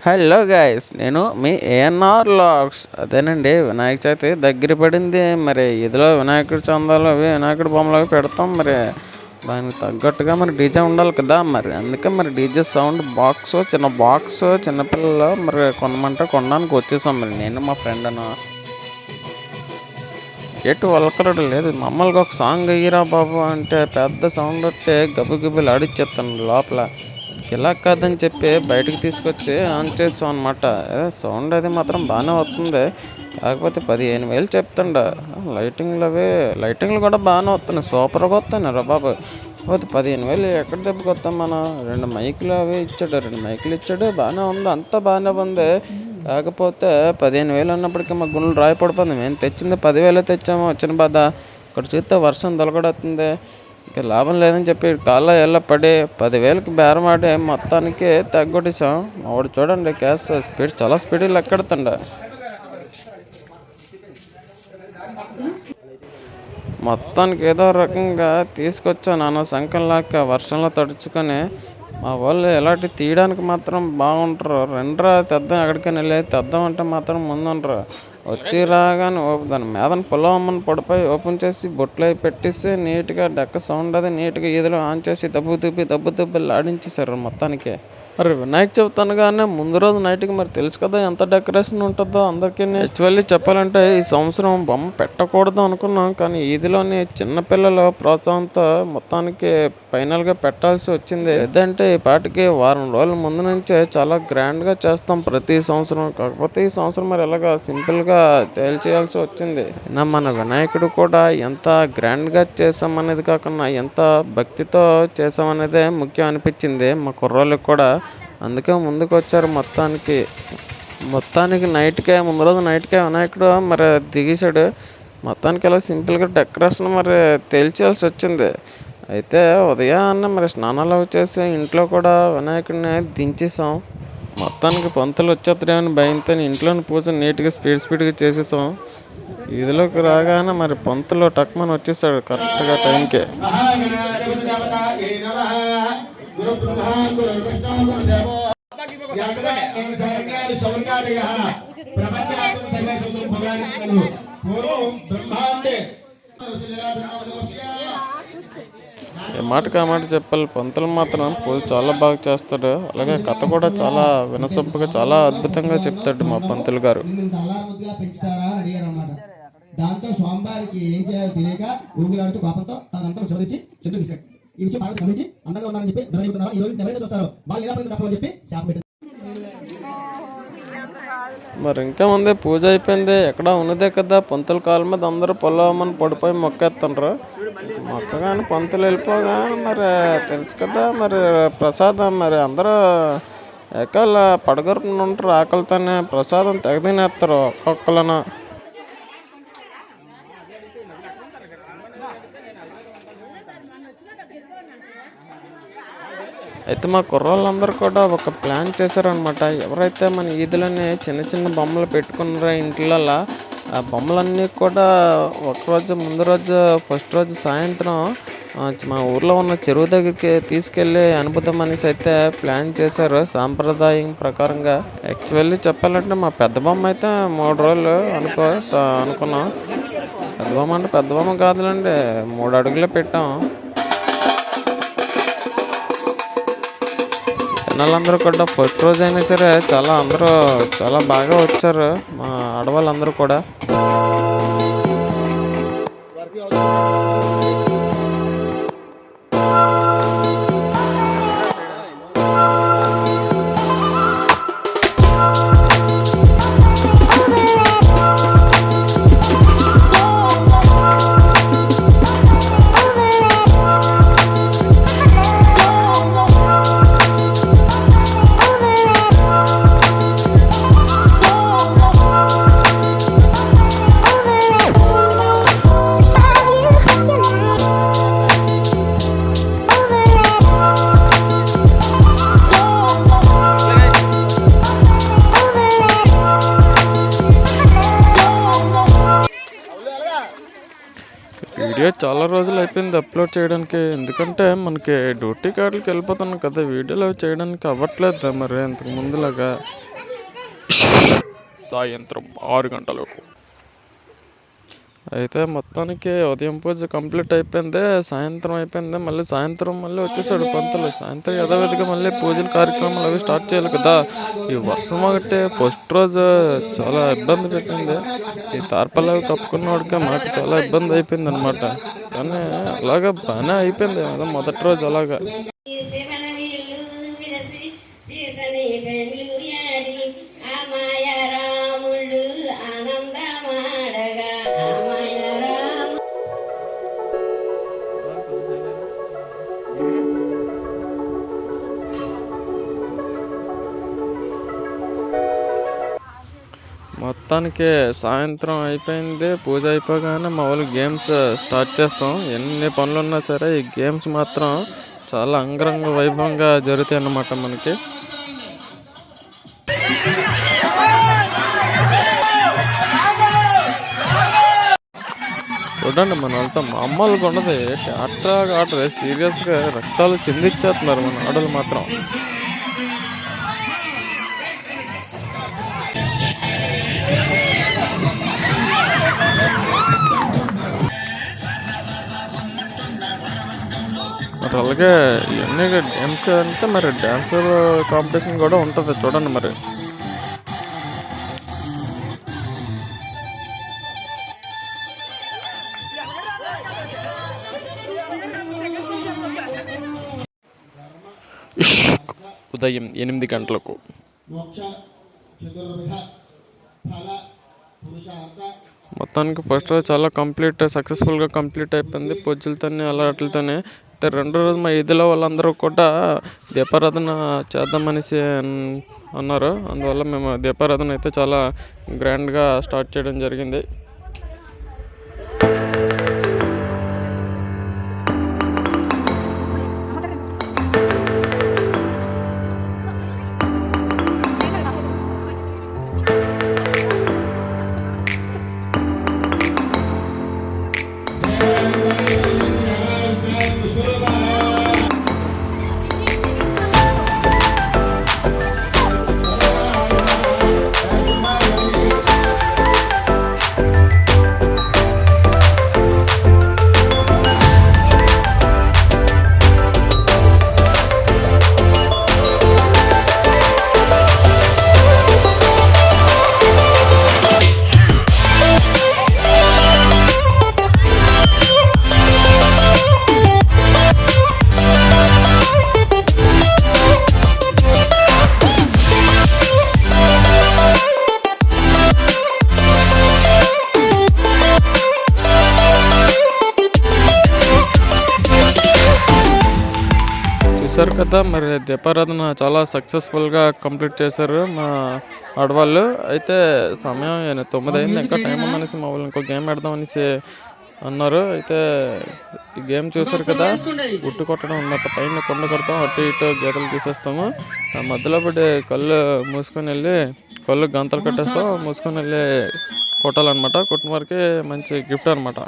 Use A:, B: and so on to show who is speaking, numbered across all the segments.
A: Hello guys, నేను మీ ANR logs. అదేనండి, వినాయక చవితి దగ్గర పడింది. మరి ఇదిలో వినాయకుడి చందాలు అవి వినాయకుడి బొమ్మలు అవి పెడతాం. మరి దానికి తగ్గట్టుగా మరి డీజే ఉండాలి కదా. మరి అందుకే మరి డీజే సౌండ్ చిన్న బాక్స్ చిన్నపిల్లలు మరి కొనమంటే కొనడానికి వచ్చేసాం. మరి నేను మా ఫ్రెండ్ ఎటు వలకరడు లేదు. మమ్మల్ని ఒక సాంగ్ అయ్యిరా బాబు అంటే పెద్ద సౌండ్ వస్తే గబ్బు గబ్బులు ఆడిచ్చేస్తాను లోపల. ఇలా కాదని చెప్పి బయటకు తీసుకొచ్చి ఆన్ చేస్తాం అనమాట. సౌండ్ అది మాత్రం బాగానే వస్తుంది. కాకపోతే 15,000 చెప్తుండ. లైటింగ్లు కూడా బాగానే వస్తున్నాయి, సూపర్గా వస్తున్నాయి రా బాబు. కాకపోతే 15,000 ఎక్కడ దెబ్బకొస్తాం మనం. 2 మైకులు అవి ఇచ్చాడు, 2 మైకులు ఇచ్చాడు, బాగానే ఉంది, అంతా బాగానే ఉంది. కాకపోతే 15,000 అన్నప్పటికీ మా గుండెలు రాయి పడిపోయింది. మేము తెచ్చింది 10,000 తెచ్చాము. వచ్చిన బాధ ఇక్కడ చూస్తే వర్షం దొలగడవుతుంది. ఇక లాభం లేదని చెప్పి కాళ్ళ ఎల్ల పడి 10,000కి బేరం ఆడి మొత్తానికి తగ్గొట్టేసాం. వాడు చూడండి, గ్యాస్ స్పీడ్ చాలా స్పీడ్ లెక్కెడుతుండ. మొత్తానికి ఏదో రకంగా తీసుకొచ్చాను నాన్న సంకల్లాక వర్షంలో తడుచుకొని. మా వాళ్ళు ఎలాంటి తీయడానికి మాత్రం బాగుంటారు. రెండ్రా తెద్దాం, ఎక్కడికైనా వెళ్ళి తెద్దాం అంటే మాత్రం ముందుండ్రు. వచ్చి రాగానే దాని మీద పొలవమ్మని పడిపోయి ఓపెన్ చేసి బొట్లు అవి పెట్టేసి నీట్గా డెక్క సౌండ్ అది నీట్గా ఈదులో ఆన్ చేసి దబ్బు దుబ్బి ఆడించేశారు మొత్తానికి. మరి వినాయక చవితి అనగానే ముందు రోజు నైట్కి మరి తెలుసు కదా ఎంత డెకరేషన్ ఉంటుందో అందరికీ. యాక్చువల్లీ చెప్పాలంటే ఈ సంవత్సరం బొమ్మ పెట్టకూడదు అనుకున్నాం, కానీ ఈదిలోని చిన్నపిల్లల ప్రోత్సాహంతో మొత్తానికి ఫైనల్గా పెట్టాల్సి వచ్చింది. ఏదంటే ఈ పాటికి వారం రోజుల ముందు నుంచే చాలా గ్రాండ్గా చేస్తాం ప్రతి సంవత్సరం. కాకపోతే ఈ సంవత్సరం మరి ఎలాగా సింపుల్గా తేల్చేయాల్సి వచ్చింది. మన వినాయకుడు కూడా ఎంత గ్రాండ్గా చేసామనేది కాకుండా ఎంత భక్తితో చేసామనేదే ముఖ్యం అనిపించింది మా కుర్రోళ్ళకి కూడా. అందుకే ముందుకు వచ్చారు. మొత్తానికి ముందు రోజు నైట్కే వినాయకుడు మరి దిగేశాడు. మొత్తానికి అలా సింపుల్గా డెకరేషన్ మరి తేల్చేయాల్సి వచ్చింది. అయితే ఉదయాన్నే మరి స్నానాలు చేసి ఇంట్లో కూడా వినాయకుడిని దించేసాం. మొత్తానికి పంతులు వచ్చేస్తాడేమని భయంతో ఇంట్లోని పూజ నీట్గా స్పీడ్గా చేసేసాం. వీధిలోకి రాగానే మరి పంతులు టక్మని వచ్చేసాడు కరెక్ట్గా టైంకి. ఏ మాటకు ఆ మాట చెప్పాలి. పంతులు మాత్రం పూజ చాలా బాగా చేస్తాడు. అలాగే కథ కూడా చాలా వినసొంపుగా చాలా అద్భుతంగా చెప్తాడు మా పంతులు గారు. దాంతో స్వామివారికి ఏం చేయాలో తెలియక ఊగిలాడుతూ కోపంతో తనంతా చదివించి చెట్టు తీసుకెళ్ళి ఈ విషయం బాగా గమనించి అందంగా ఉన్నారని చెప్పి నిర్ణయిస్తున్నారా ఈ రోజు ఎవరైతే చూస్తారో వాళ్ళు ఎలా తప్పని చెప్పి శాపం పెట్టారు. మరి ఇంకా ఉంది, పూజ అయిపోయింది. ఎక్కడ ఉన్నదే కదా పంతుల కాళ్ళ మీద అందరూ పొలవమని పడిపోయి మొక్కేస్తుండ్రు. మొక్కగానే పంతులు వెళ్ళిపోగానే మరి తెలుసు కదా మరి ప్రసాదం మరి అందరూ ఎకాల పడగొరుకుని ఉంటారు. ఆకలితోనే ప్రసాదం తెగ తినేస్తారు ఒక్కొక్కలను. అయితే మా కుర్రోళ్ళందరూ కూడా ఒక ప్లాన్ చేశారనమాట. ఎవరైతే మన ఈదులోనే చిన్న బొమ్మలు పెట్టుకున్నారో ఇంట్లలో, ఆ బొమ్మలన్నీ కూడా ముందు రోజు ఫస్ట్ రోజు సాయంత్రం మా ఊర్లో ఉన్న చెరువు దగ్గరికి తీసుకెళ్ళి అనుభూతం అనేసి అయితే ప్లాన్ చేశారు సాంప్రదాయం ప్రకారంగా. యాక్చువల్లీ చెప్పాలంటే మా పెద్ద బొమ్మ అయితే 3 రోజులు అనుకున్నాం. పెద్ద బొమ్మ అంటే పెద్ద బొమ్మ కాదులండి, 3 అడుగులు పెట్టాం. జనాలందరూ కూడా ఫస్ట్ రోజు అయినా సరే అందరూ చాలా బాగా వచ్చారు మా ఆడవాళ్ళందరూ కూడా. వీడియో చాలా రోజులు అయిపోయింది అప్లోడ్ చేయడానికి. ఎందుకంటే మనకి డ్యూటీ కార్డులకి వెళ్ళిపోతున్నాం కదా, వీడియోలు చేయడానికి అవ్వట్లేదు మరి ఇంతకు ముందులాగా. సాయంత్రం 6 గంటలకు. అయితే మొత్తానికి ఉదయం పూజ కంప్లీట్ అయిపోయింది, సాయంత్రం అయిపోయింది. సాయంత్రం వచ్చేసాడు పంతులు. సాయంత్రం యథావిధిగా మళ్ళీ పూజల కార్యక్రమాలు అవి స్టార్ట్ చేయాలి కదా. ఈ వర్షం ఒకటి ఫస్ట్ రోజు చాలా ఇబ్బంది పెట్టింది. ఈ తార్పాలు అవి కప్పుకున్నవాడికి మాకు చాలా ఇబ్బంది అయిపోయింది అనమాట. కానీ అలాగా బాగానే అయిపోయింది కదా మొదటి రోజు అలాగా. మొత్తానికి సాయంత్రం అయిపోయింది. పూజ అయిపోగానే మా వాళ్ళు గేమ్స్ స్టార్ట్ చేస్తాం. ఎన్ని పనులు ఉన్నా సరే ఈ గేమ్స్ మాత్రం చాలా అంగరంగ వైభవంగా జరుగుతాయి అన్నమాట మనకి. చూడండి మన వాళ్ళతో మామూలుగా ఉండదు. ఆటలు సీరియస్గా రక్తాలు చిందిచ్చేస్తున్నారు మన ఆడలు మాత్రం. మరి అలాగే ఇవన్నీ గేమ్స్ అంటే మరి డ్యాన్స్ కాంపిటీషన్ కూడా ఉంటుంది చూడండి మరి. ఉదయం 8 గంటలకు మొత్తానికి ఫస్ట్ రోజు చాలా సక్సెస్ఫుల్గా కంప్లీట్ అయిపోయింది. పూజలతోనే వాటితోనే. రెండో రోజు మా ఇదిలో వాళ్ళందరూ కూడా దీపారాధన చేద్దామనేసి అన్నారు. అందువల్ల మేము దీపారాధన అయితే చాలా గ్రాండ్గా స్టార్ట్ చేయడం జరిగింది. చూసారు కదా, మరి దీపారాధన చాలా సక్సెస్ఫుల్గా కంప్లీట్ చేశారు మా ఆడవాళ్ళు. అయితే సమయం 9 అయింది, ఇంకా టైం ఉందనేసి మా వాళ్ళు ఇంకో గేమ్ ఆడదాం అనేసి అన్నారు. అయితే ఈ గేమ్ చూసారు కదా, ఉట్టు కొట్టడం అన్నమాట. పైన కొండ కొడతాం, అటు ఇటు గీతలు తీసేస్తాము. ఆ మధ్యలో పడి కళ్ళు మూసుకొని వెళ్ళి కళ్ళు గంతలు కట్టేస్తాం, మూసుకొని వెళ్ళి కొట్టాలన్నమాట. కొట్టిన వారికి మంచి గిఫ్ట్ అనమాట.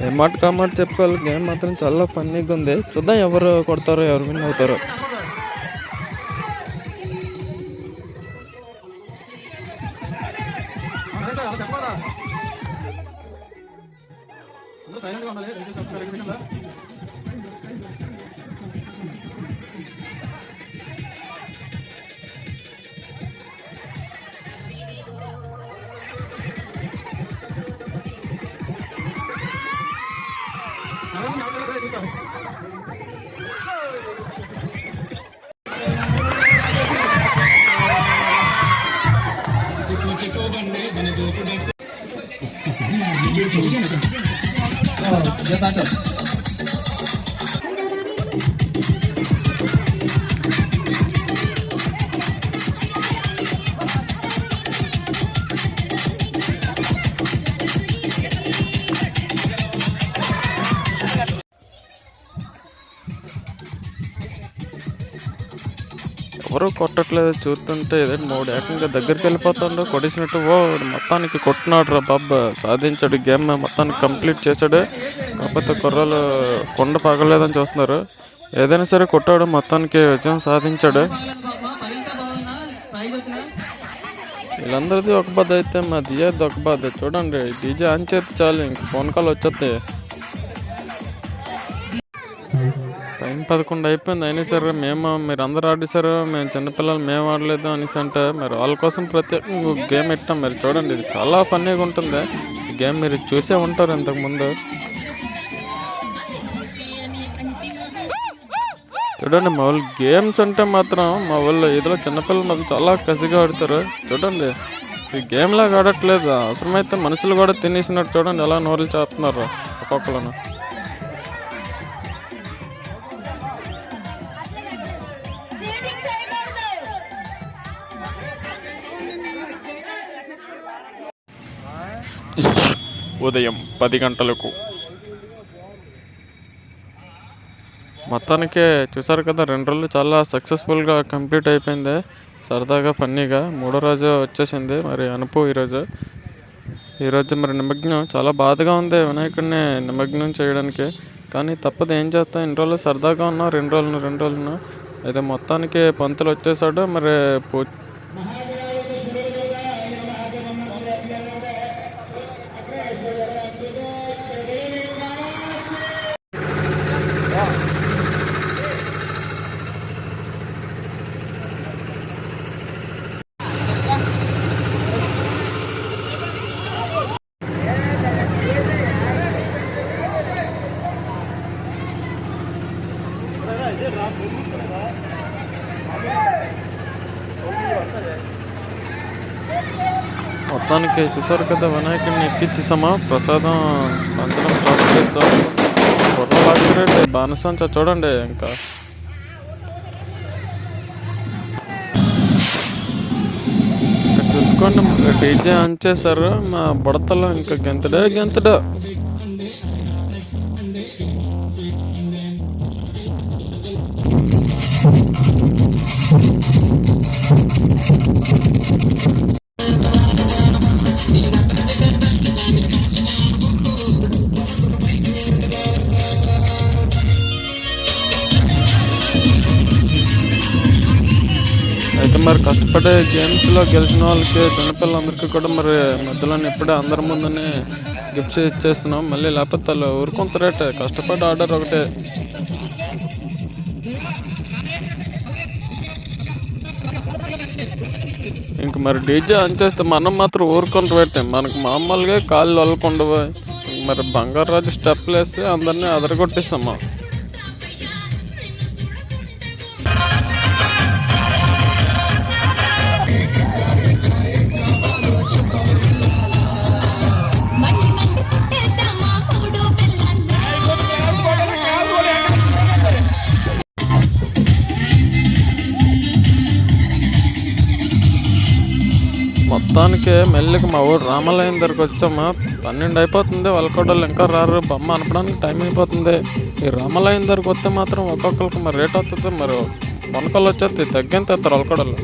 A: ఏమాట కామాట చెప్పుకోవాలి. గేమ్ మాత్రం చాలా ఫన్నీగా ఉంది. చూద్దాం ఎవరు కొడతారో, ఎవరు విన్ అవుతారో. ఎవరు కొట్టట్లేదు చూస్తుంటే. ఏదైనా మూడు ఏకంగా దగ్గరికి వెళ్ళిపోతాడు కొట్టేసినట్టు. ఓ మొత్తానికి కొట్టినాడు రా బాబా, సాధించాడు, గేమ్ మొత్తానికి కంప్లీట్ చేశాడు. కాకపోతే కుర్రాలు కొండ పగలేదని చూస్తున్నారు. ఏదైనా సరే కొట్టాడు, మొత్తానికి విజయం సాధించాడు. వీళ్ళందరిది ఒక బాధ అయితే మా దియాది ఒక బాధ. చూడండి డీజే ఆన్ చేస్తే చాలు ఇంక ఫోన్ కాల్ వచ్చేస్తాయి. టైం 11 అయిపోయింది, అయినా సరే మీరు అందరు ఆడేశారు, మేము చిన్నపిల్లలు మేము ఆడలేదు అనేసి అంటే మరి వాళ్ళ కోసం ప్రత్యేకంగా గేమ్ పెట్టాం. మీరు చూడండి, ఇది చాలా ఫన్నీగా ఉంటుంది ఈ గేమ్. మీరు చూసే ఉంటారు ఇంతకుముందు. చూడండి మా వాళ్ళు గేమ్స్ అంటే మాత్రం మా వాళ్ళు ఇదిలో చిన్నపిల్లలు మాత్రం చాలా కసిగా ఆడతారు. చూడండి ఈ గేమ్ లాగా ఆడట్లేదు, అవసరమైతే మనుషులు కూడా తినేసినట్టు. చూడండి ఎలా నోరులు చేస్తున్నారు ఒక్కొక్కలను. ఉదయం 10 గంటలకు మొత్తానికి చూసారు కదా, 2 రోజులు చాలా సక్సెస్ఫుల్గా కంప్లీట్ అయిపోయింది. సరదాగా ఫన్నీగా 3వ రోజు వచ్చేసింది మరి అనుపు. ఈరోజు మరి నిమగ్నం చాలా బాధగా ఉంది వినాయకుడిని నిమగ్నం చేయడానికి. కానీ తప్పదు, ఏం చేస్తాం. 2 రోజులు సరదాగా ఉన్నాం, 2 రోజులను అయితే మొత్తానికి పంతులు వచ్చేసాడు. మరి మొత్తానికి చూసారు కదా, వినాయకుడిని ఎక్కించేసామా. ప్రసాదం పంచడం స్టార్ట్ చేస్తాం. కుర్రలాక్యురేట్ బానిసంచ చూడండి. ఇంకా చూసుకోండి, డీజే ఆన్ చేశారు. మా బుడతలో ఇంకా గెంతడా. అయితే మరి కష్టపడే గేమ్స్లో గెలిచిన వాళ్ళకి, చిన్నపిల్లలందరికీ కూడా మరి మధ్యలో ఇప్పుడే అందరి ముందునే గిఫ్ట్స్ ఇచ్చేస్తున్నాం. మళ్ళీ లేకపోతే వాళ్ళు ఊరుకుంటారట, కష్టపడి ఆర్డర్ ఒకటే. ఇంక మరి డీజే ఆన్ చేస్తే మనం మాత్రం ఊరుకుంటూ పెట్టాం. మనకు మామూలుగా కాళ్ళు వల్లకుండవు. మరి బంగారాజు స్టెప్లు వేసి అందరినీ అదరగొట్టేస్తాము. మొత్తానికి మెల్లికి మా ఊరు రామాలయం దగ్గరకు వచ్చామా. 12 అయిపోతుంది, వాళ్ళకోళ్ళు ఇంకా రారు. బొమ్మ అనపడానికి టైం అయిపోతుంది. ఈ రామాలయం దగ్గరకు వస్తే మాత్రం ఒక్కొక్కరికి మరి రేట్ అవుతుంది. మరి కొనకళ్ళు వచ్చేది తగ్గింత ఎత్తారు వాళ్ళకోళ్ళు.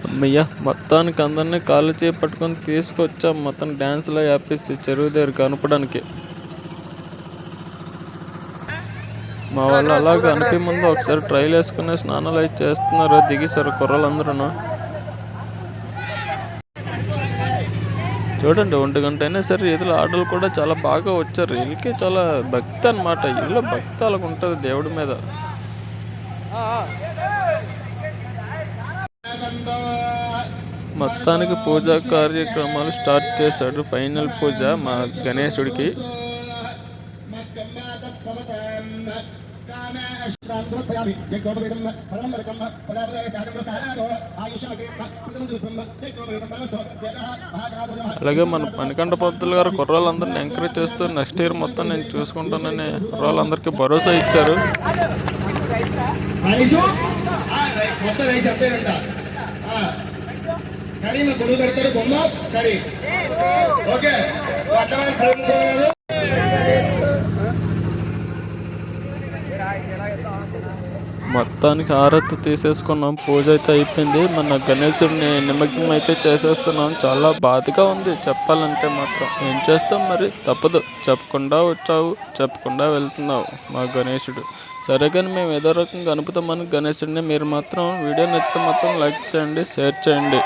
A: అమ్మయ్య, మొత్తానికి అందరినీ కాళ్ళు చేపట్టుకొని తీసుకొచ్చాం. మొత్తం డ్యాన్స్లో యాపిసి చెరువు దగ్గర కనపడానికి. మా వాళ్ళు అలాగే అనిపి ముందు ఒకసారి ట్రైల్ వేసుకుని స్నానాలు అయితే చేస్తున్నారు. దిగేశారు కుర్రలందరూ. చూడండి 1 గంట అయినా సరే ఇదిలో ఆటలు కూడా చాలా బాగా వచ్చారు. వీళ్ళకి చాలా భక్తి అనమాట. వీళ్ళు భక్తి అలాగ ఉంటుంది దేవుడి మీద. మొత్తానికి పూజా కార్యక్రమాలు స్టార్ట్ చేశాడు. ఫైనల్ పూజ మా గణేశుడికి. అలాగే మన మణికంఠ పంతులు గారు కుర్రాళ్ళందరినీ ఎంకరేజ్ చేస్తూ నెక్స్ట్ ఇయర్ మొత్తం నేను చూసుకుంటానని కుర్రాళ్ళందరికీ భరోసా ఇచ్చారు.
B: కరీ మా గొడుగు పెడతారు బొమ్మ కరీ ఓకే అడ్డమైన
A: మొత్తానికి హారతి తీసేసుకున్నాం. పూజ అయితే అయిపోయింది. మన గణేశుడిని నిమగ్నం అయితే చేసేస్తున్నాం. చాలా బాధగా ఉంది చెప్పాలంటే మాత్రం. ఏం చేస్తాం మరి, తప్పదు. చెప్పకుండా వచ్చావు, చెప్పకుండా వెళ్తున్నావు మా గణేశుడు. సరే కానీ మేము ఏదో రకంగా గణపతమ్మని గణేశుడిని. మీరు మాత్రం వీడియో నచ్చితే మాత్రం లైక్ చేయండి, షేర్ చేయండి.